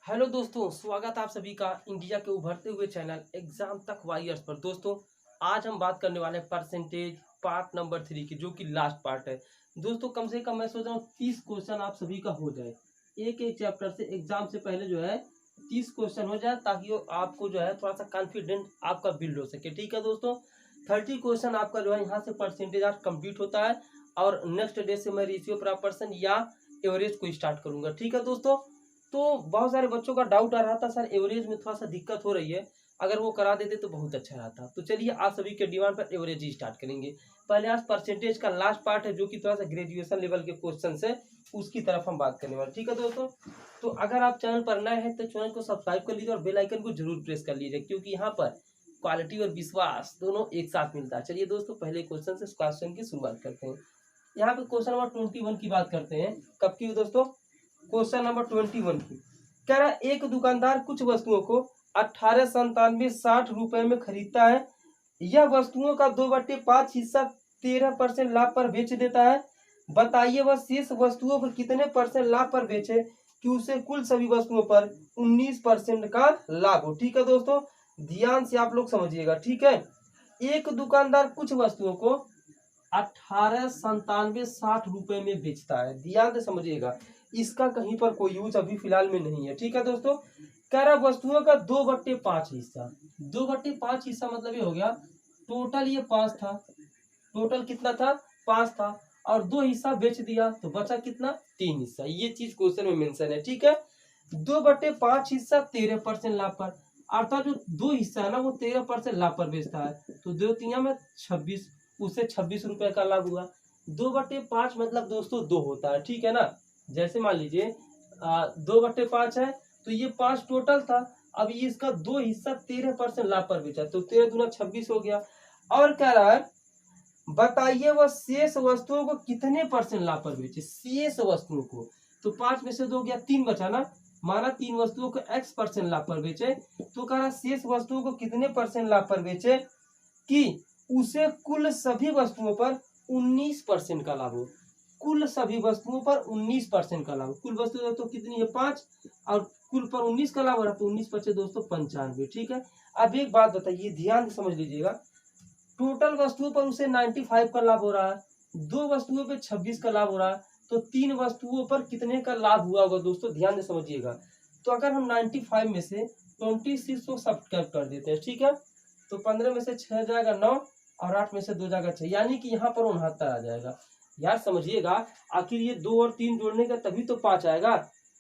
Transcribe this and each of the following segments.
Hello दोस्तों, स्वागत आप सभी का इंडिया के उभरते हुए चैनल एग्जाम तक वारियर्स पर। दोस्तों, आज हम बात करने वाले हैं परसेंटेज पार्ट नंबर 3 की, जो कि लास्ट पार्ट है। दोस्तों, कम से कम मैं सोच रहा हूँ 30 क्वेश्चन आप सभी का हो जाए एक एक चैप्टर से। एग्जाम से पहले जो है 30 क्वेश्चन हो जाए, ताकि आपको जो है थोड़ा सा कॉन्फिडेंट आपका बिल्ड हो सके। ठीक है दोस्तों, 30 क्वेश्चन आपका जो है यहाँ से परसेंटेज आज कंप्लीट होता है, और नेक्स्ट डे से मैं रेशियो प्रॉपर्शन या एवरेज को स्टार्ट करूंगा। ठीक है दोस्तों, तो बहुत सारे बच्चों का डाउट आ रहा था, सर एवरेज में थोड़ा सा दिक्कत हो रही है, अगर वो करा देते तो बहुत अच्छा रहता। तो चलिए आप सभी के डिमांड पर एवरेज ही स्टार्ट करेंगे। पहले आज परसेंटेज का लास्ट पार्ट है, जो कि थोड़ा सा ग्रेजुएशन लेवल के क्वेश्चन है, उसकी तरफ हम बात करने वाले। ठीक है दोस्तों, तो अगर आप चैनल पर नए हैं तो चैनल को सब्सक्राइब कर लीजिए और बेल आइकन को जरूर प्रेस कर लीजिए, क्योंकि यहाँ पर क्वालिटी और विश्वास दोनों एक साथ मिलता है। चलिए दोस्तों, पहले क्वेश्चन की शुरुआत करते हैं। यहाँ पे क्वेश्चन नंबर 21 की बात करते हैं। कब की दोस्तों? क्वेश्चन नंबर 21 की कह रहा है, एक दुकानदार कुछ वस्तुओं को 1897 रुपए में खरीदता है। यह वस्तुओं का 2/5 हिस्सा 13% लाभ पर बेच देता है। बताइए वह शेष वस्तुओं पर कितने परसेंट लाभ पर बेचे कि उसे कुल सभी वस्तुओं पर 19% का लाभ हो। ठीक है दोस्तों, ध्यान से आप लोग समझिएगा। ठीक है, एक दुकानदार कुछ वस्तुओं को 1897 रुपए में बेचता है। ध्यान से समझिएगा, इसका कहीं पर कोई यूज अभी फिलहाल में नहीं है। ठीक है दोस्तों, कह रहा वस्तुओं का 2/5 हिस्सा। 2/5 हिस्सा मतलब ये हो गया, टोटल ये 5 था। टोटल कितना था? 5 था, और 2 हिस्सा बेच दिया तो बचा कितना? 3 हिस्सा। ये चीज क्वेश्चन में मेंशन है। ठीक है, 2/5 हिस्सा 13% लाभ पर, अर्थात जो 2 हिस्सा है ना, वो 13% लाभ पर बेचता है। तो 2 में 26, उसे 26 रुपए का लाभ हुआ। 2/5 मतलब दोस्तों 2 होता है। ठीक है ना, जैसे मान लीजिए 2/5 है, तो ये 5 टोटल था। अब ये इसका 2 हिस्सा 13% लाभ पर बेचा, तो 13 दूना 26 हो गया। और कह रहा है, बताइए वह शेष वस्तुओं को कितने परसेंट लाभ पर बेचे। शेष वस्तुओं को, तो 5 में से 2 गया, 3 बचा ना, माना 3 वस्तुओं को x% लाभ पर बेचे, तो कह रहा शेष वस्तुओं को कितने परसेंट लाभ पर बेचे कि उसे कुल सभी वस्तुओं पर 19% का लाभ हो। कुल सभी वस्तुओं पर 19% का लाभ। कुल वस्तु दोस्तों कितनी है? 5, और कुल पर 19 का लाभ हो रहा है, तो 19 बचे दोस्तों 95। ठीक है, अब एक बात बताइए, ध्यान से समझ लीजिएगा। टोटल वस्तुओं पर उसे 95 का लाभ हो रहा है, 2 वस्तुओं पर 26 का लाभ हो रहा है, तो 3 वस्तुओं पर कितने का लाभ हुआ होगा दोस्तों? ध्यान से समझिएगा। तो अगर हम 95 में से 26 को सब्ट्रैक्ट कर देते हैं, ठीक है, तो 15 में से 6 जाएगा 9, और 8 में से 2 जाएगा 6, यानी कि यहाँ पर 69 आ जाएगा। यार समझिएगा, आखिर ये 2 और 3 जोड़ने का तभी तो 5 आएगा,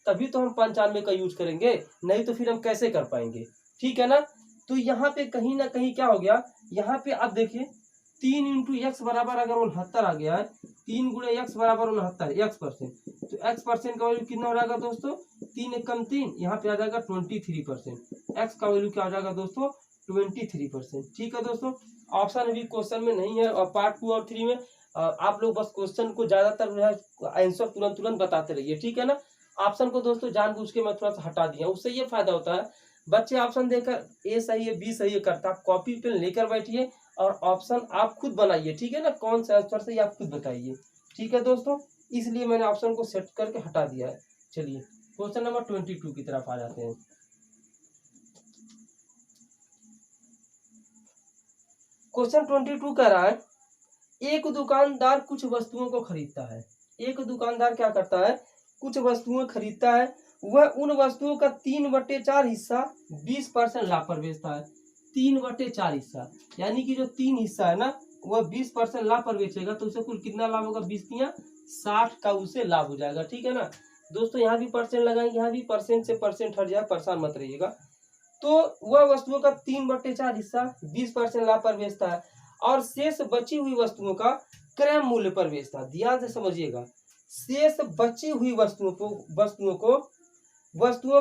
तभी तो हम 95 का यूज करेंगे, नहीं तो फिर हम कैसे कर पाएंगे? ठीक है ना, तो यहाँ पे कहीं ना कहीं क्या हो गया, यहाँ पे आप देखिए 3 इंटू एक्स बराबर अगर 69 आ गया है, 3 गुणे एक्स बराबर 69 x%, तो x% का वैल्यू कितना हो जाएगा दोस्तों? 3 एकम 3, यहाँ पे आ जाएगा 23%। एक्स का वैल्यू क्या हो जाएगा दोस्तों? 23%। ठीक है दोस्तों, ऑप्शन अभी क्वेश्चन में नहीं है, और पार्ट 2 और 3 में आप लोग बस क्वेश्चन को ज्यादातर जो है आंसर तुरंत तुरंत बताते रहिए। ठीक है ना, ऑप्शन को दोस्तों जानबूझ के मैं थोड़ा सा हटा दिया, उससे ये फायदा होता है, बच्चे ऑप्शन देकर ए सही है बी सही है करता, कॉपी पेन लेकर बैठिए और ऑप्शन आप खुद बनाइए। ठीक है ना, कौन सा आंसर सही आप खुद बताइए। ठीक है दोस्तों, इसलिए मैंने ऑप्शन को सेट करके हटा दिया है। चलिए क्वेश्चन नंबर 22 की तरफ आ जाते हैं। क्वेश्चन 22 कह रहा है, एक दुकानदार कुछ वस्तुओं को खरीदता है। एक दुकानदार क्या करता है? कुछ वस्तुएं खरीदता है। वह उन वस्तुओं का 3/4 हिस्सा 20% लाभ पर बेचता है। 3/4 हिस्सा, यानी कि जो 3 हिस्सा है ना, वह 20% लाभ पर बेचेगा, तो उसे कुल कितना लाभ होगा? 20×60 का उसे लाभ हो जाएगा। ठीक है ना दोस्तों, यहाँ भी परसेंट लगाएंगे, यहाँ भी परसेंट से परसेंट हट जाए, परेशान मत रहिएगा। तो वह वस्तुओं का 3/4 हिस्सा 20% लाभ पर बेचता है, और शेष बची हुई वस्तुओं का क्रय मूल्य पर बेचता है। ध्यान से समझिएगा, शेष बची हुई वस्तुओं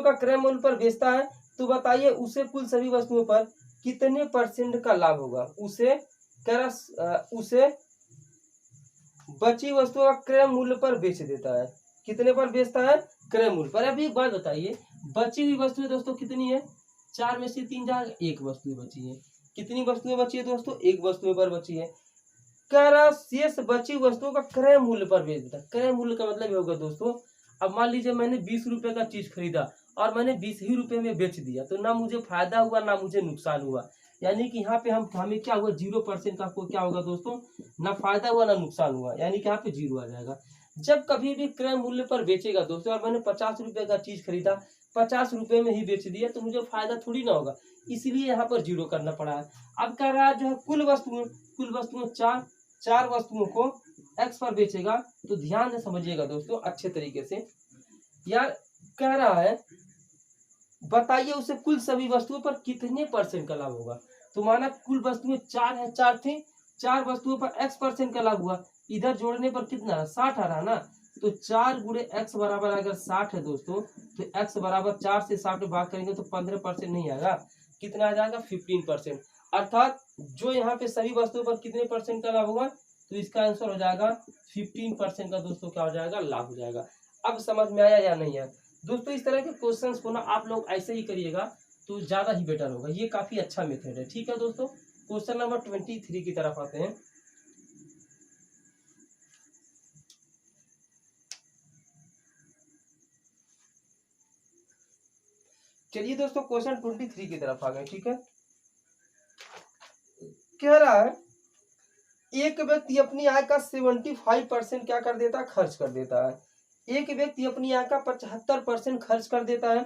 का क्रय मूल्य पर बेचता है। तो बताइए उसे कुल सभी वस्तुओं पर कितने परसेंट का लाभ होगा? उसे बची वस्तुओं का क्रय मूल्य पर बेच देता है। कितने पर बेचता है? क्रय मूल्य पर। अभी एक बात बताइए, बची हुई वस्तुएं दोस्तों कितनी है? 4 में से 3 जाएगा, 1 वस्तु बची है। कितनी वस्तुएं बची है दोस्तों? 1 वस्तु पर बची है। कह रहा शेष बची वस्तुओं का क्रय मूल्य पर बेच देता। क्रय मूल्य का मतलब ये होगा दोस्तों, अब मान लीजिए मैंने 20 रुपए का चीज खरीदा और मैंने 20 ही रुपये में बेच दिया, तो ना मुझे फायदा हुआ ना मुझे नुकसान हुआ। यानी कि यहाँ पे हमें क्या हुआ, 0% का क्या होगा दोस्तों, ना फायदा हुआ ना नुकसान हुआ, यानी कि यहाँ पे 0 आ जाएगा। जब कभी भी क्रय मूल्य पर बेचेगा दोस्तों, और मैंने 50 रुपये का चीज खरीदा, 50 रुपये में ही बेच दिया, तो मुझे फायदा थोड़ी ना होगा, इसीलिए यहाँ पर 0 करना पड़ा है। अब कह रहा है जो है कुल वस्तुएं चार वस्तुओं को एक्स पर बेचेगा, तो ध्यान से समझिएगा दोस्तों अच्छे तरीके से। यार कह रहा है बताइए उसे कुल सभी वस्तुओं पर कितने परसेंट का लाभ होगा। तो माना कुल वस्तुएं 4 है, 4 थी, 4 वस्तुओं पर x% का लाभ हुआ, इधर जोड़ने पर कितना 60 आ रहा ना, तो 4 गुणे x बराबर अगर 60 है दोस्तों, तो x बराबर 4 से 60 में भाग करेंगे तो 15% नहीं आएगा, कितना आ जाएगा 15%। अर्थात जो यहाँ पे सभी वस्तुओं पर कितने परसेंट का लाभ होगा, तो इसका आंसर हो जाएगा 15% का दोस्तों क्या हो जाएगा, लाभ हो जाएगा। अब समझ में आया या नहीं आया दोस्तों। इस तरह के क्वेश्चंस को ना आप लोग ऐसे ही करिएगा तो ज्यादा ही बेटर होगा, ये काफी अच्छा मेथड है। ठीक है दोस्तों, क्वेश्चन नंबर 23 की तरफ आते हैं। चलिए दोस्तों क्वेश्चन 23 की तरफ आ गए। ठीक है, कह रहा है एक व्यक्ति अपनी आय का 75% क्या कर देता है, खर्च कर देता है। एक व्यक्ति अपनी आय का 75% खर्च कर देता है।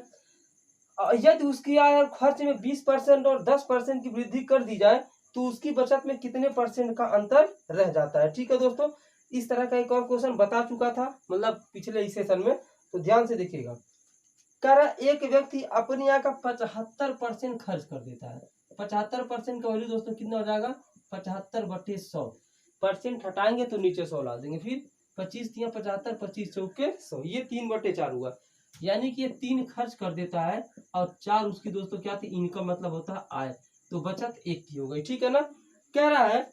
यदि उसकी आय और खर्च में 20% और 10% की वृद्धि कर दी जाए, तो उसकी बचत में कितने परसेंट का अंतर रह जाता है। ठीक है दोस्तों, इस तरह का एक और क्वेश्चन बता चुका था, मतलब पिछले इस सेशन में, तो ध्यान से देखिएगा। कह रहा एक व्यक्ति अपनी आय का 75% खर्च कर देता है। 75% का वैल्यू दोस्तों कितना हो जाएगा, 75/100। परसेंट हटाएंगे तो नीचे 100 ला देंगे, फिर 25 या 75, 25 चौके 100, ये 3/4 हुआ। यानी कि ये 3 खर्च कर देता है और 4 उसकी दोस्तों क्या थी, इनकम मतलब होता है आय, तो बचत 1 की हो गई। ठीक है ना, कह रहा है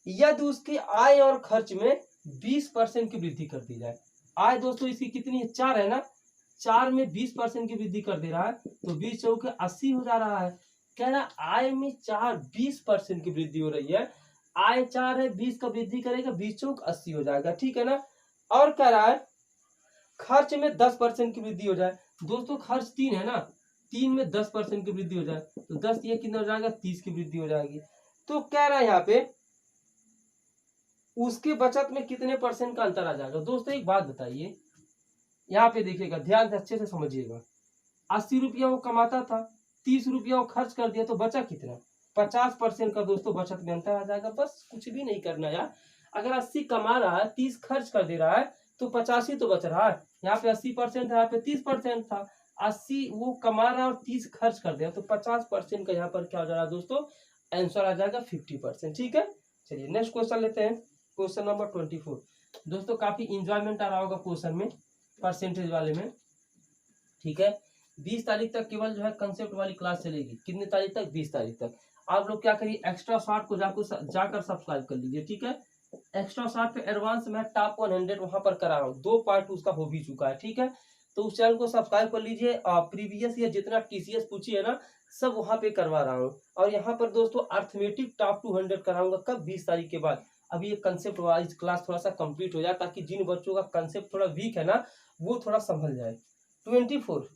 यदि उसकी आय और खर्च में 20% की वृद्धि कर दी जाए। आय दोस्तों इसकी कितनी है, 4 है ना, 4 में 20% की वृद्धि कर दे रहा है, तो 20 चौके 80 हो जा रहा है। कह रहा आय में 20% की वृद्धि हो रही है, आय 4 है, 20 का वृद्धि करेगा, 20 चौक 80 हो जाएगा। ठीक है ना, और कह रहा है खर्च में 10% की वृद्धि हो जाए। दोस्तों खर्च 3 है ना, 3 में 10% की वृद्धि हो जाए, तो 10 ये कितना हो जाएगा, 30 की वृद्धि हो जाएगी। तो कह रहा है यहाँ पे उसकी बचत में कितने परसेंट का अंतर आ जाएगा। दोस्तों एक बात बताइए, यहाँ पे देखिएगा, ध्यान से अच्छे से समझिएगा। 80 रुपया वो कमाता था, 30 रुपया वो खर्च कर दिया, तो बचा कितना, 50% का दोस्तों बचत में अंतर आ जाएगा। बस कुछ भी नहीं करना यार, अगर 80 कमा रहा है, 30 खर्च कर दे रहा है, तो 50 ही तो बच रहा है। यहाँ पे 80% था, यहाँ पे 30% था, 80 वो कमा रहा है और 30 खर्च कर दिया, तो 50% का यहाँ पर क्या हो जा रहा है दोस्तों, आंसर आ जाएगा 50%। ठीक है, चलिए नेक्स्ट क्वेश्चन लेते हैं, क्वेश्चन नंबर 24। दोस्तों काफी इंजॉयमेंट आ रहा होगा क्वेश्चन में, परसेंटेज वाले में। ठीक है, 20 तारीख तक केवल जो है कंसेप्ट वाली क्लास चलेगी। कितने तारीख तक, 20 तारीख तक। आप लोग क्या करिए, एक्स्ट्रा शॉर्ट को जाकर सब्सक्राइब कर लीजिए। ठीक है, एक्स्ट्रा शॉर्ट पे एडवांस में टॉप 100 वहां पर करा रहा हूँ, 2 पार्ट उसका हो भी चुका है। ठीक है, तो उस चैनल को सब्सक्राइब कर लीजिए। प्रीवियस या जितना टीसीएस पूछी है ना, सब वहां पे करवा रहा हूँ। और यहाँ पर दोस्तों अर्थमेटिक टॉप 200 कराऊंगा, कब, 20 तारीख के बाद। अभी ये कंसेप्ट वाइज क्लास थोड़ा सा कंप्लीट हो जाए, ताकि जिन बच्चों का कंसेप्ट थोड़ा वीक है ना, वो थोड़ा संभल जाए। 24,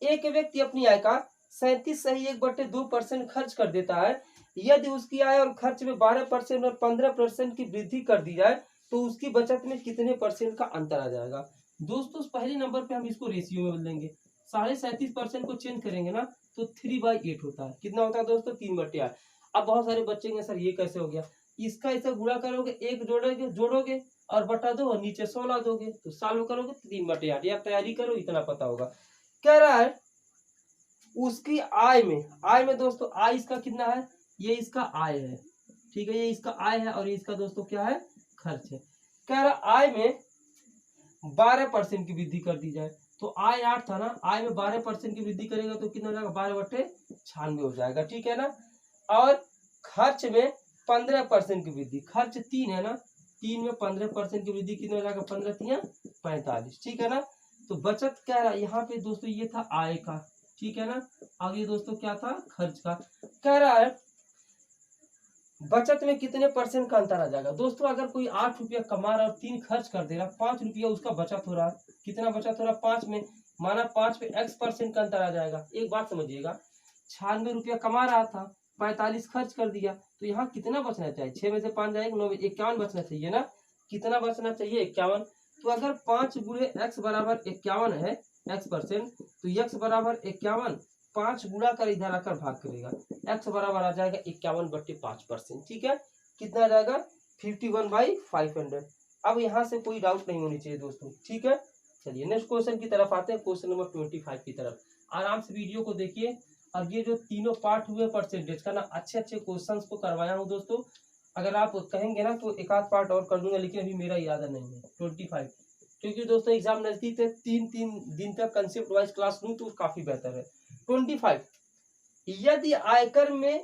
एक व्यक्ति अपनी आय का 37.1/2% खर्च कर देता है। यदि उसकी आय और खर्च में 12% और 15% की वृद्धि कर दी जाए, तो उसकी बचत में कितने परसेंट का अंतर आ जाएगा। दोस्तों पहले नंबर पे हम इसको रेशियो में बदलेंगे, 37.5% को चेंज करेंगे ना, तो 3/8 होता है। कितना होता है दोस्तों, 3/8। अब बहुत सारे बच्चे हैं सर ये कैसे हो गया, इसका ऐसा गुणा करोगे, एक जोड़ोगे और बटा दो और नीचे 100 ला दोगे, तो सॉल्व करोगे 3/8। या तैयारी करो, इतना पता होगा। कह रहा है उसकी आय में दोस्तों, आय इसका कितना है, ये इसका आय है। ठीक है, ये इसका आय है और ये इसका दोस्तों क्या है, खर्च है। कह रहा आय में 12% की वृद्धि कर दी जाए, तो आय 8 था ना, आय में 12% की वृद्धि करेगा तो कितना हो जाएगा, 12/96 हो जाएगा। ठीक है ना, और खर्च में 15% की वृद्धि, खर्च 3 है ना, 3 में 15% की वृद्धि कितना हो जाएगा, 15 × 45। ठीक है ना, तो बचत क्या रहा यहाँ पे दोस्तों, ये था आय का। ठीक है ना, अब ये दोस्तों क्या था, खर्च का। कह रहा है बचत में कितने परसेंट का अंतर आ जाएगा दोस्तों। अगर कोई 8 रुपया कमा रहा है और 3 खर्च कर दे रहा, 5 रुपया उसका बचत हो रहा है। कितना बचत हो रहा है? 5 में, माना 5 पे x% का अंतर आ जाएगा। एक बात समझिएगा, 96 रुपया कमा रहा था, 45 खर्च कर दिया, तो यहाँ कितना बचना चाहिए? 6 में से 5 जाएगा, 9 में 51 बचना चाहिए ना। कितना बचना चाहिए? 51। तो अगर 5 गुणे x बराबर 51 है x%, तो x बराबर 51, 5 गुणा कर इधर आकर भाग करेगा, x बराबर आ जाएगा 51/5%। ठीक है, कितना आ जाएगा? 51/500। अब यहाँ से कोई डाउट नहीं होनी चाहिए दोस्तों। ठीक है, चलिए नेक्स्ट क्वेश्चन की तरफ आते हैं, क्वेश्चन नंबर 25 की तरफ। आराम से वीडियो को देखिए, और ये जो तीनों पार्ट हुए परसेंटेज का ना, अच्छे अच्छे क्वेश्चंस को करवाया हूँ दोस्तों। अगर आप कहेंगे ना तो एक आध पार्ट और कर दूंगा, लेकिन अभी मेरा इरादा नहीं है 25, क्योंकि दोस्तों एग्जाम नजदीक है। 3 दिन तक कंसेप्ट वाइज क्लास लूँ तो काफी बेहतर है। 25, यदि आयकर में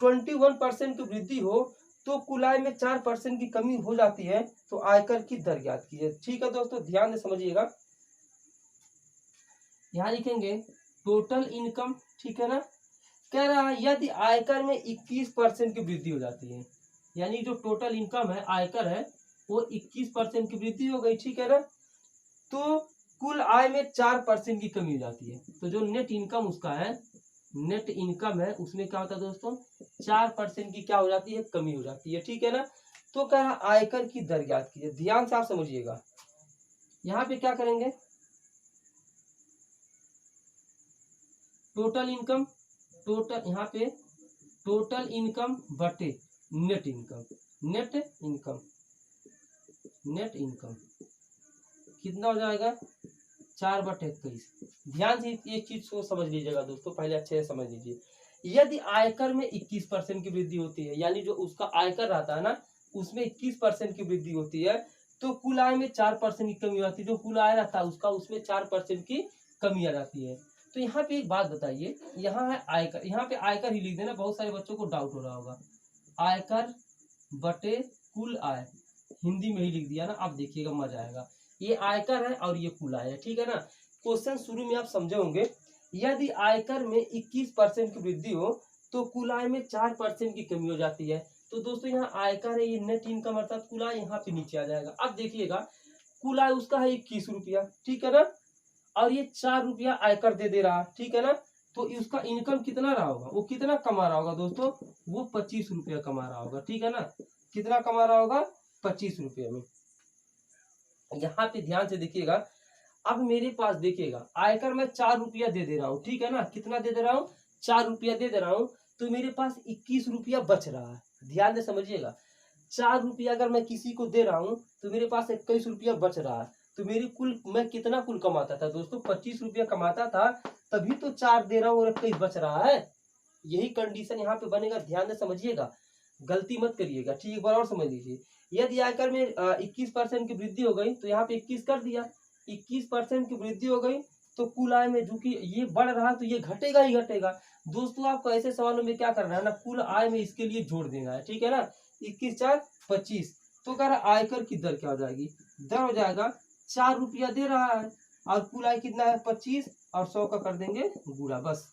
21% की वृद्धि हो तो कुल आय में 4% की कमी हो जाती है, तो आयकर की दर ज्ञात कीजिए। ठीक है दोस्तों, ध्यान से समझिएगा। यहाँ लिखेंगे टोटल इनकम, ठीक है ना। कह रहा है यदि आयकर में 21% की वृद्धि हो जाती है, यानी जो टोटल इनकम है, आयकर है, वो 21% की वृद्धि हो गई, ठीक है ना। तो कुल आय में 4% की कमी हो जाती है, तो जो नेट इनकम उसका है, नेट इनकम है, उसमें क्या होता है दोस्तों? 4% की क्या हो जाती है? कमी हो जाती है, ठीक है ना। तो कह रहा आयकर की दर ज्ञात कीजिए। ध्यान से आप समझिएगा, यहाँ पे क्या करेंगे? टोटल इनकम, टोटल यहाँ पे टोटल इनकम बटे net income, net income, net income कितना हो जाएगा? 4/21। ध्यान से एक चीज को समझ लीजिएगा दोस्तों, पहले अच्छे से समझ लीजिए। यदि आयकर में 21% की वृद्धि होती है, यानी जो उसका आयकर रहता है ना, उसमें 21% की वृद्धि होती है, तो कुल आय में 4% की कमी आती है। जो कुल आय रहता है उसका, उसमें 4% की कमी आ जाती है। तो यहाँ पे एक बात बताइए, यहाँ है आयकर, यहाँ पे आयकर ही लिख देना, बहुत सारे बच्चों को डाउट हो रहा होगा। आयकर बटे कुल आय, हिंदी में ही लिख दिया ना। अब देखिएगा मजा आएगा। ये आयकर है और ये कुल आय है, ठीक है ना। क्वेश्चन शुरू में आप समझे होंगे, यदि आयकर में 21% की वृद्धि हो तो कुल आय में 4% की कमी हो जाती है। तो दोस्तों यहाँ आयकर है, ये नेट इनकम अर्थात कुल आय यहाँ पे नीचे आ जाएगा। अब देखिएगा, कुल आय उसका है 21 रुपया, ठीक है ना, और ये 4 रुपया आयकर दे रहा, ठीक है ना। तो उसका इनकम कितना रहा होगा? वो कितना कमा रहा होगा दोस्तों? वो 25 रुपया कमा रहा होगा, ठीक है ना। कितना कमा रहा होगा? 25 रुपये में। यहाँ पे ध्यान से देखिएगा, अब मेरे पास देखिएगा आयकर में 4 रुपया दे रहा हूँ, ठीक है ना। कितना दे रहा हूँ? 4 रुपया दे रहा हूँ, तो मेरे पास 21 रुपया बच रहा है। ध्यान से समझिएगा, 4 रुपया अगर मैं किसी को दे रहा हूँ तो मेरे पास 21 रुपया बच रहा है। तो मेरी कुल, मैं कितना कुल कमाता था दोस्तों? 25 रुपया कमाता था, तभी तो 4 दे रहा हूँ और 21 बच रहा है। यही कंडीशन यहाँ पे बनेगा, ध्यान से समझिएगा, गलती मत करिएगा। ठीक, एक बार और समझ लीजिए। यदि आयकर में 21% की वृद्धि हो गई, तो यहाँ पे 21 कर दिया, 21% की वृद्धि हो गई, तो कुल आय में चूंकि ये बढ़ रहा तो ये घटेगा ही घटेगा। दोस्तों आपको ऐसे सवालों में क्या करना है ना, कुल आय में इसके लिए जोड़ देना है, ठीक है ना। 21 4 25, तो कह रहा आयकर की दर क्या हो जाएगी? दर हो जाएगा 4 रुपया दे रहा है और कुल आय कितना है? 25, और 100 का कर देंगे गुणा, बस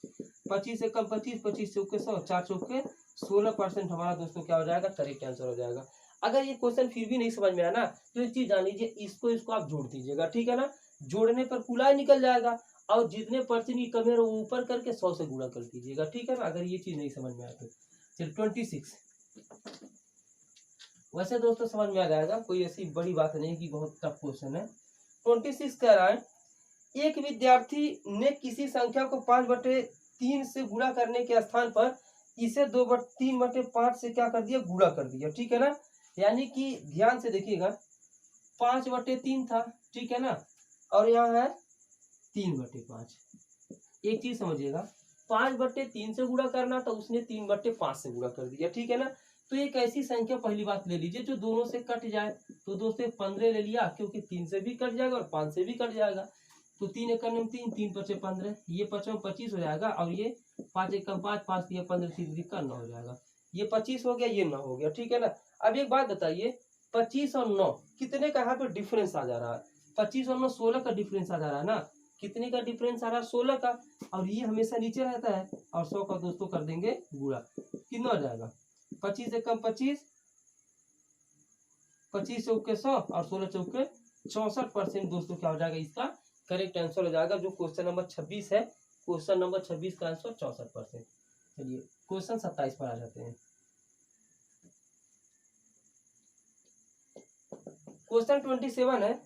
25 से कम 25, 25 चौके 100, 4 चौके 16% हमारा दोस्तों क्या हो जाएगा? करेक्ट आंसर हो जाएगा। अगर ये क्वेश्चन फिर भी नहीं समझ में आया ना, तो एक चीज जान लीजिए, इसको आप जोड़ दीजिएगा, ठीक है ना। जोड़ने पर कुल आय निकल जाएगा, और जितने परसेंट की कमी है वो ऊपर करके 100 से गुणा कर दीजिएगा, ठीक है ना। अगर ये चीज नहीं समझ में आया तो चलिए 26। वैसे दोस्तों समझ में आ जाएगा, कोई ऐसी बड़ी बात नहीं कि बहुत टफ क्वेश्चन है। 26 कह रहा है, एक विद्यार्थी ने किसी संख्या को 5/3 से गुणा करने के स्थान पर इसे 3/5 से क्या कर दिया? गुणा कर दिया, ठीक है ना। यानी कि ध्यान से देखिएगा, 5/3 था, ठीक है ना, और यहाँ है 3/5। एक चीज समझिएगा, 5/3 से गुणा करना था, उसने 3/5 से गुणा कर दिया, ठीक है ना। तो एक ऐसी संख्या, पहली बात ले लीजिए, जो दोनों से कट जाए। तो दोस्तों 15 ले लिया, क्योंकि 3 से भी कट जाएगा और 5 से भी कट जाएगा। तो 3 एकड़ में 3, 3 पचे 15, ये 25 हो जाएगा, और ये 5 एकड़ 5, 5 दिया 15, 3 का 9 हो जाएगा। ये 25 हो गया, ये 9 हो गया, ठीक है ना। अब एक बात बताइए, 25 और 9 कितने का यहाँ पे डिफरेंस आ जा रहा है? 25 और 9 16 का डिफरेंस आ जा रहा है ना। कितने का डिफरेंस आ रहा है? 16 का, और ये हमेशा नीचे रहता है, और 100 का दोस्तों कर देंगे गुणा, कितना हो जाएगा? 25 एकम 25, 25 चौके 100 और 16 चौके 64% दोस्तों क्या हो जाएगा, इसका करेक्ट आंसर हो जाएगा। जो क्वेश्चन नंबर 26 है, क्वेश्चन नंबर 26 का आंसर 64%। चलिए क्वेश्चन 27 पर आ जाते हैं। क्वेश्चन 27 है,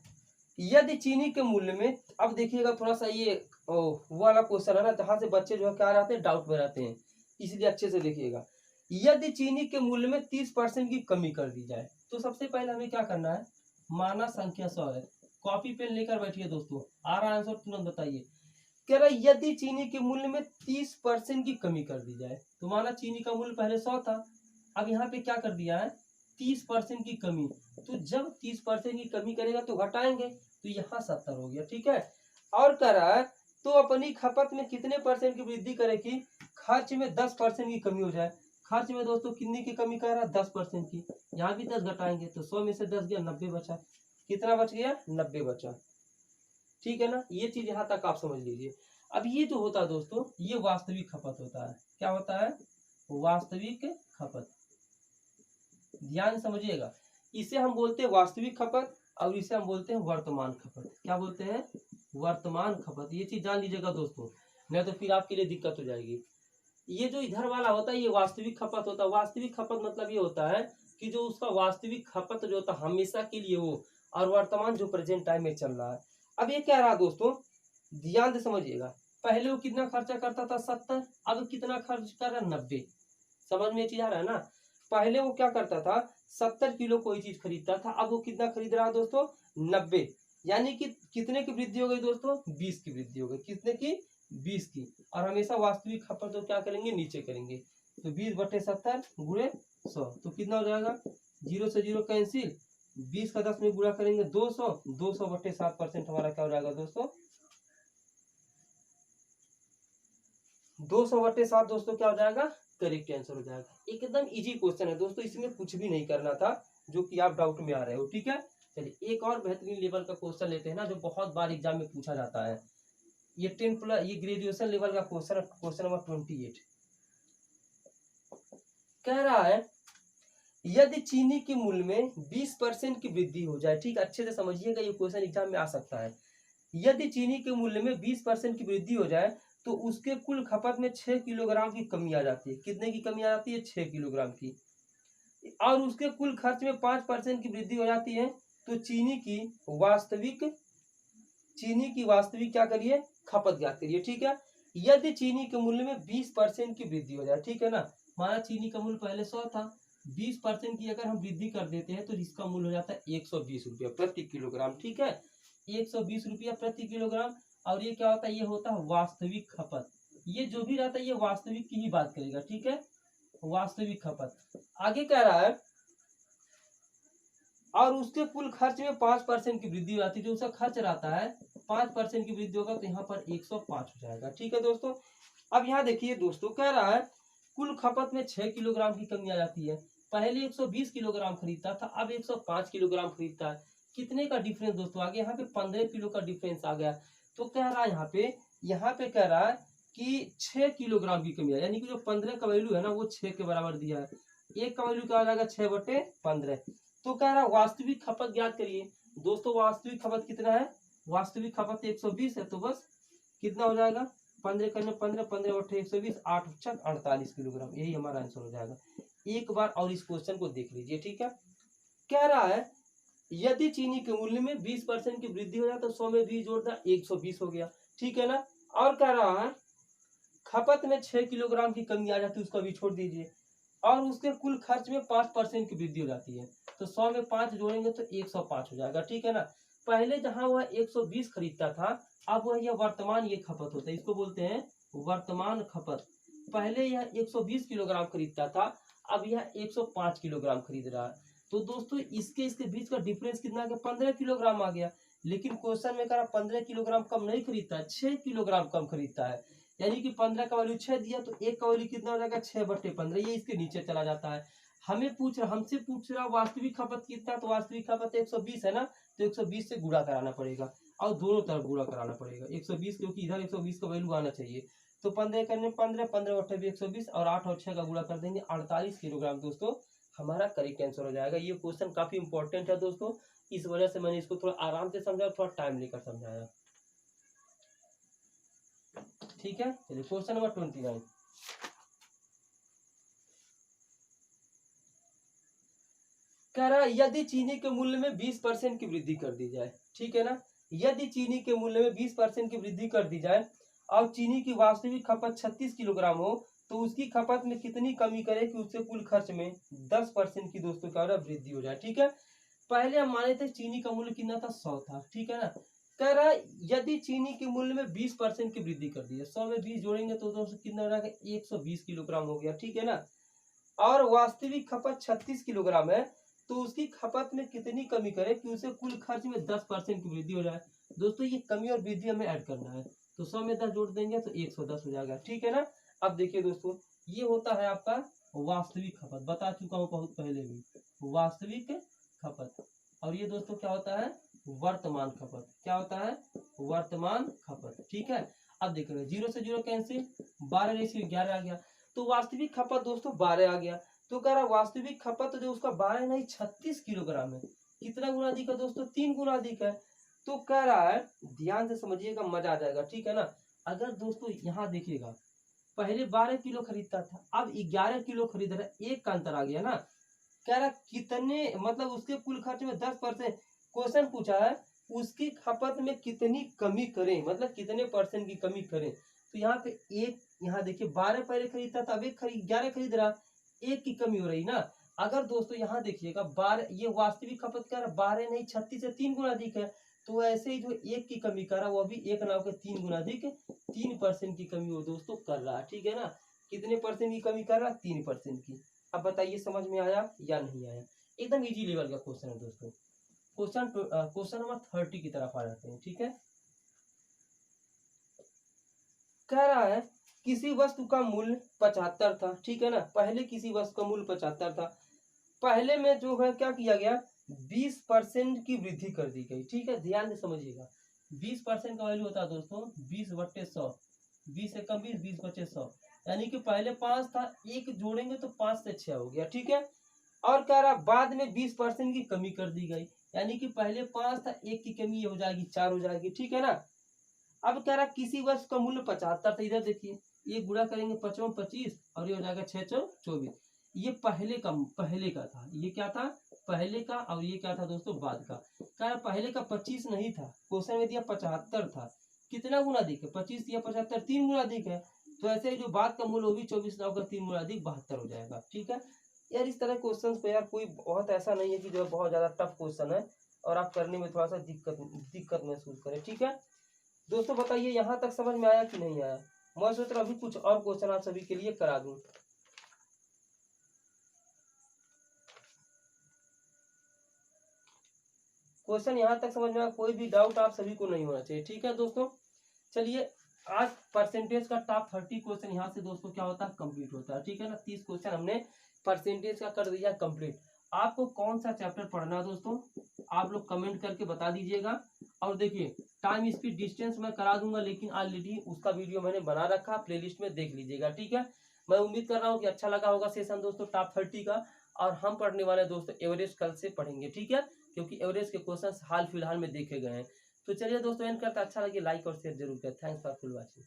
यदि चीनी के मूल्य में, अब देखिएगा थोड़ा सा ये वो वाला क्वेश्चन है ना जहां से बच्चे जो है क्या रहते हैं, डाउट में रहते हैं, इसलिए अच्छे से देखिएगा। यदि चीनी के मूल्य में 30% की कमी कर दी जाए तो सबसे पहले हमें क्या करना है, माना संख्या 100 है, कॉपी पेन लेकर बैठिए दोस्तों, आ रहा आंसर तुरंत बताइए। कह रहा यदि चीनी के मूल्य में 30% की कमी कर दी जाए, तो माना चीनी का मूल्य पहले 100 था, अब यहाँ पे क्या कर दिया है 30% की कमी, तो जब 30% की कमी करेगा तो घटाएंगे, तो यहाँ 70 हो गया, ठीक है। और कह रहा है तो अपनी खपत में कितने परसेंट की वृद्धि करे कि खर्च में 10% की कमी हो जाए। खर्च में दोस्तों कितनी की कमी कर रहा है, 10% की, यहाँ भी 10 घटाएंगे तो 100 में से 10 गया 90 बचा, कितना बच गया 90 बचा, ठीक है ना। ये चीज यहाँ तक आप समझ लीजिए। अब ये जो होता है दोस्तों, ये वास्तविक खपत होता है, क्या होता है, वास्तविक खपत, ध्यान समझिएगा। इसे हम बोलते हैं वास्तविक खपत और इसे हम बोलते हैं वर्तमान खपत। क्या बोलते हैं, वर्तमान खपत, ये चीज जान लीजिएगा दोस्तों, नहीं तो फिर आपके लिए दिक्कत हो जाएगी। ये जो इधर वाला होता है ये वास्तविक खपत होता है। वास्तविक खपत मतलब ये होता है कि जो उसका वास्तविक खपत जो होता है हमेशा के लिए वो, और वर्तमान जो प्रेजेंट टाइम में चल रहा है। अब ये क्या रहा दोस्तों, ध्यान से समझिएगा, पहले वो कितना खर्चा करता था 70, अब कितना खर्च कर रहा है 90, समझ में चीज आ रहा है ना। पहले वो क्या करता था 70 किलो कोई चीज खरीदता था, अब वो कितना खरीद रहा है दोस्तों 90, यानी कि कितने की वृद्धि हो गई दोस्तों, 20 की वृद्धि हो गई, कितने की 20 की। और हमेशा वास्तविक खपत तो क्या करेंगे, नीचे करेंगे, तो 20/70 गुणे 100, तो कितना हो जाएगा, 0 से 0 कैंसिल, 20 का 10 में गुणा करेंगे 200, 200/7% हमारा क्या हो जाएगा दोस्तों, 200/7 दोस्तों क्या हो जाएगा, करेक्ट आंसर हो जाएगा। एकदम इजी क्वेश्चन है दोस्तों, इसमें कुछ भी नहीं करना था जो कि आप डाउट में आ रहे हो, ठीक है। चलिए एक और बेहतरीन लेवल का क्वेश्चन लेते हैं ना, जो बहुत बार एग्जाम में पूछा जाता है। ये 10 प्लस, ये ग्रेजुएशन लेवल का क्वेश्चन, क्वेश्चन नंबर 28 कह रहा है, यदि चीनी के मूल्य में 20% की वृद्धि हो जाए, ठीक अच्छे से समझिएगा, ये क्वेश्चन एग्जाम में आ सकता है। यदि चीनी के मूल्य में 20% की वृद्धि हो जाए तो उसके कुल खपत में 6 किलोग्राम की कमी आ जाती है। कितने की कमी आ जाती है, 6 किलोग्राम की। और उसके कुल खर्च में 5% की वृद्धि हो जाती है, तो चीनी की वास्तविक क्या करिए, खपत ज्ञात करिए, ठीक है। यदि चीनी के मूल्य में 20% की वृद्धि हो जाए, ठीक है ना, हमारा चीनी का मूल्य पहले 100 था, 20% की अगर हम वृद्धि कर देते हैं तो इसका मूल्य हो जाता है 120 रुपया प्रति किलोग्राम, ठीक है, 120 रुपया प्रति किलोग्राम। और ये क्या होता है, ये होता है वास्तविक खपत। ये जो भी रहता है ये वास्तविक की ही बात करेगा, ठीक है, वास्तविक खपत। आगे कह रहा है, और उसके कुल खर्च में 5% की वृद्धि हो जाती है, जो उसका खर्च रहता है 5% की वृद्धि होगा, तो यहाँ पर 105 हो जाएगा, ठीक है दोस्तों। अब यहाँ देखिए दोस्तों, कह रहा है कुल खपत में 6 किलोग्राम की कमी आ जाती है। पहले 120 किलोग्राम खरीदता था, अब 105 किलोग्राम खरीदता है। कितने का डिफरेंस दोस्तों आ गया, यहाँ पे 15 किलो का डिफरेंस आ गया। तो कह रहा है यहाँ पे कह रहा है कि 6 किलोग्राम की कमी है, यानी कि जो 15 का वैल्यू है ना वो 6 के बराबर दिया है, एक का वैल्यू क्या आ जाएगा 6/15। तो कह रहा है वास्तविक खपत ज्ञात करिए। दोस्तों वास्तविक खपत कितना है, वास्तविक खपत 120 है, तो बस कितना हो जाएगा, 15 करने 15, 15/120, 8×48 किलोग्राम, यही हमारा आंसर हो जाएगा। एक बार और इस क्वेश्चन को देख लीजिए, ठीक है। कह रहा है यदि चीनी के मूल्य में 20% की वृद्धि हो जाए तो 100 में 20 जोड़ दें, 120 हो गया, ठीक है ना। और कह रहा है खपत में 6 किलोग्राम की कमी आ जाती है, उसको भी छोड़ दीजिए, और उसके कुल खर्च में 5% की वृद्धि हो जाती है, तो 100 में 5 जोड़ेंगे तो 105 हो जाएगा, ठीक है ना। पहले जहां वह 120 खरीदता था, अब वह यह वर्तमान ये खपत होता है, इसको बोलते हैं वर्तमान खपत। पहले यह 120 किलोग्राम खरीदता था, अब यह 105 किलोग्राम खरीद रहा है। तो दोस्तों इसके बीच का डिफरेंस कितना आ गया, 15 किलोग्राम आ गया। लेकिन क्वेश्चन में कहा 15 किलोग्राम कम नहीं खरीदता, 6 किलोग्राम कम खरीदता है, यानी कि 15 का वैल्यू 6 दिया तो एक का वैल्यू कितना हो जाएगा 6/15, ये इसके नीचे चला जाता है। हमसे पूछ रहा वास्तविक खपत कितना, तो वास्तविक खपत 120 है ना, तो 120 से गुणा कराना पड़ेगा और दोनों तरफ गुणा कराना पड़ेगा 120, क्योंकि इधर 120 का वैल्यू आना चाहिए। तो 15 करने 15, 15 8 120 और 8 और 6 का गुणा कर देंगे 48 किलोग्राम दोस्तों हमारा करेक्ट आंसर हो जाएगा। ये क्वेश्चन काफी इंपॉर्टेंट है दोस्तों, इस वजह से मैंने इसको थोड़ा आराम से समझाया, थोड़ा टाइम लेकर समझाया। ठीक है, चलिए क्वेश्चन नंबर 29। कह रहा है यदि चीनी के मूल्य में 20% की वृद्धि कर दी जाए, ठीक है ना, यदि चीनी के मूल्य में 20% की वृद्धि कर दी जाए और चीनी की वास्तविक खपत 36 किलोग्राम हो तो उसकी खपत में कितनी कमी करे कि उससे कुल खर्च में 10% की दोस्तों क्या वृद्धि हो जाए। ठीक है, पहले हम माने थे चीनी का मूल्य कितना था, 100 था, ठीक है ना। कह रहा है यदि चीनी के मूल्य में 20% की वृद्धि कर दी है, 100 में 20 जोड़ेंगे तो दोस्तों कितना हो जाएगा, 120 किलोग्राम हो गया, ठीक है ना। और वास्तविक खपत 36 किलोग्राम है तो उसकी खपत में कितनी कमी करे कि उसे कुल खर्च में 10% की वृद्धि हो जाए। दोस्तों ये कमी और वृद्धि हमें ऐड करना है, तो 100 में 10 जोड़ देंगे तो 110 हो जाएगा, ठीक है ना। अब देखिए दोस्तों, ये होता है आपका वास्तविक खपत, बता चुका हूँ बहुत पहले भी, वास्तविक खपत। और ये दोस्तों क्या होता है, वर्तमान खपत। क्या होता है, वर्तमान खपत, ठीक है। अब देखिए 0 से 0 कैंसिल, 12:11 आ गया, तो वास्तविक खपत दोस्तों 12 आ गया। तो कह रहा वास्तविक खपत जो उसका 12 नहीं 36 किलोग्राम है, कितना गुना अधिक है दोस्तों, 3 गुना अधिक है। तो कह रहा है, ध्यान से समझिएगा, मजा आ जाएगा, ठीक है ना। अगर दोस्तों यहाँ देखिएगा, पहले 12 किलो खरीदता था, अब 11 किलो खरीद रहा है, एक का अंतर आ गया ना। कह रहा कितने, मतलब उसके कुल खर्च में 10%, क्वेश्चन पूछा है उसकी खपत में कितनी कमी करें, मतलब कितने परसेंट की कमी करें। तो यहाँ पे एक, यहाँ देखिए 12 पहले खरीदता था, अब 11 खरीद रहा, एक की कमी हो रही ना। अगर दोस्तों यहाँ देखिएगा 12, ये वास्तविक खपत कर 12 नहीं 36 से 3 गुना अधिक है, तो ऐसे ही जो एक की कमी कर रहा वो भी एक नाव के 3 गुना अधिक 3% की कमी वो दोस्तों कर रहा है, ठीक है ना। कितने परसेंट की कमी कर रहा, 3% की। अब बताइए समझ में आया या नहीं आया। एकदम इजी लेवल का क्वेश्चन है दोस्तों। क्वेश्चन नंबर 30 की तरफ आ जाते हैं, ठीक है। कह रहा है किसी वस्तु का मूल्य 75 था, ठीक है ना, पहले किसी वस्तु का मूल्य 75 था, पहले में जो है क्या किया गया, 20% की वृद्धि कर दी गई, ठीक है। ध्यान से समझिएगा, 20% का वैल्यू होता है दोस्तों 20/100, 20 से कम 20, 20/100, यानी कि पहले 5 था, एक जोड़ेंगे तो 5 से 6 हो गया, ठीक है। और कह रहा बाद में 20% की कमी कर दी गई, यानी कि पहले 5 था, एक की कमी हो जाएगी 4 हो जाएगी, ठीक है ना। अब कह रहा किसी वस्तु का मूल्य 75 था, इधर देखिए ये गुणा करेंगे 55 25 और ये हो जाएगा 6 24। ये पहले का था, ये क्या था, पहले का, और ये क्या था दोस्तों, बाद का। कह रहा पहले का 25 नहीं था, क्वेश्चन में दिया 75 था, कितना गुना अधिक है, 25 या 75, 3 गुना अधिक है। तो ऐसे जो बाद का मूल्य वो भी 24 होगा, 3 गुना अधिक 72 हो जाएगा, ठीक है। यार इस तरह क्वेश्चन पे यार कोई बहुत ऐसा नहीं है कि जो बहुत ज्यादा टफ क्वेश्चन है और आप करने में थोड़ा सा दिक्कत महसूस करें, ठीक है। दोस्तों बताइए यहाँ तक समझ में आया कि नहीं आया। मैं सोच रहा अभी कुछ और क्वेश्चन आप सभी के लिए करा दूं। क्वेश्चन यहाँ तक समझ में आया, कोई भी डाउट आप सभी को नहीं होना चाहिए, ठीक है दोस्तों। चलिए आज परसेंटेज का टॉप 30 क्वेश्चन यहाँ से दोस्तों क्या होता है, कंप्लीट होता है, ठीक है ना। 30 क्वेश्चन हमने परसेंटेज का कर दिया कंप्लीट। आपको कौन सा चैप्टर पढ़ना है दोस्तों, आप लोग कमेंट करके बता दीजिएगा। और देखिए टाइम स्पीड डिस्टेंस मैं करा दूंगा, लेकिन ऑलरेडी उसका वीडियो मैंने बना रखा, प्लेलिस्ट में देख लीजिएगा, ठीक है। मैं उम्मीद कर रहा हूँ कि अच्छा लगा होगा सेशन दोस्तों टॉप 30 का। और हम पढ़ने वाले दोस्तों एवरेज कल से पढ़ेंगे, ठीक है, क्योंकि एवरेज के क्वेश्चन हाल फिलहाल में देखे गए हैं। तो चलिए दोस्तों एंड करता, अच्छा लगे लाइक और शेयर जरूर करें। Thanks for full watching.